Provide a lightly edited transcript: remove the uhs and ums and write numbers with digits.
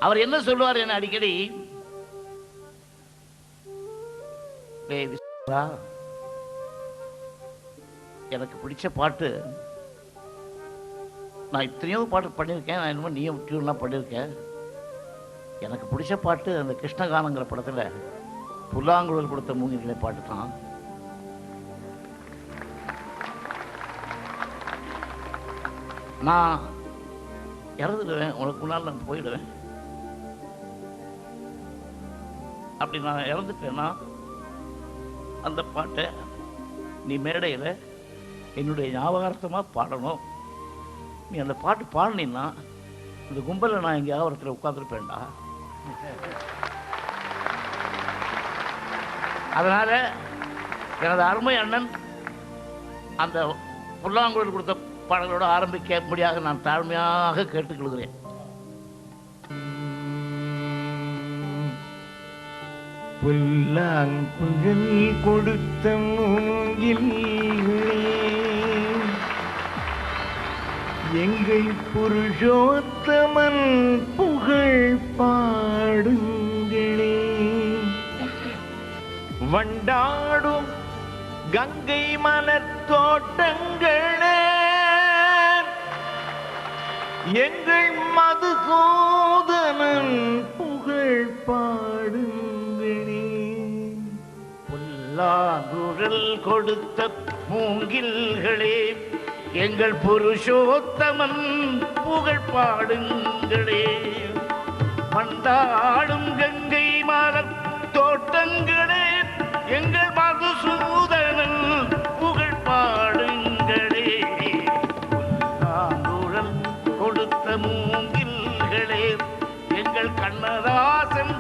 அவர் என்ன சொல்லுவார் என்ன அடிக்கடி, எனக்கு பிடிச்ச பாட்டு, நான் எத்தனையோ பாட்டு பண்ணியிருக்கேன், நான் என்னமோ நீயும் டியூன்லாம் பண்ணியிருக்கேன், எனக்கு பிடிச்ச பாட்டு அந்த கிருஷ்ணகானங்கிற படத்தில் புல்லாங்குழல் கொடுத்த மூங்கிலே பாட்டு தான். நான் இறந்துடுவேன், உனக்கு முன்னால் நான் போயிடுவேன். அப்படி நான் இறந்துட்டேன்னா அந்த பாட்டை நீ மேடையில் என்னுடைய ஞாபகார்த்தமாக பாடணும். நீ அந்த பாட்டு பாடினீன்னா இந்த கும்பலில் நான் எங்கேயாவது ஒருத்தர் உட்காந்துருப்பேன்டா. அதனால் எனது அருமை அண்ணன் அந்த புல்லாங்குழல் கொடுத்த பாடலோடு ஆரம்பிக்க முடியாக நான் தாழ்மையாக கேட்டுக்கொள்கிறேன். புல்லாங்குழல் கொடுத்த மூங்கிலே எங்கள் புருஷோத்தமன் புகழ் பாடுங்களே. வண்டாடும் கங்கை மலர் தோட்டங்களே எங்கள் மதுசூதனன் புகழ் பாடுங்களே. புல்லாங்குழல் கொடுத்த மூங்கில்களே எங்கள் புருஷோத்தமன் புகழ் பாடுங்களே. மண்டாடும் கங்கை மலர் தோட்டங்களே எங்கள் மதுசூதனன் புகழ் பாடுங்களே. புல்லாங்குழல் கொடுத்த மூங்கில்களே எங்கள் கண்ணதாசன்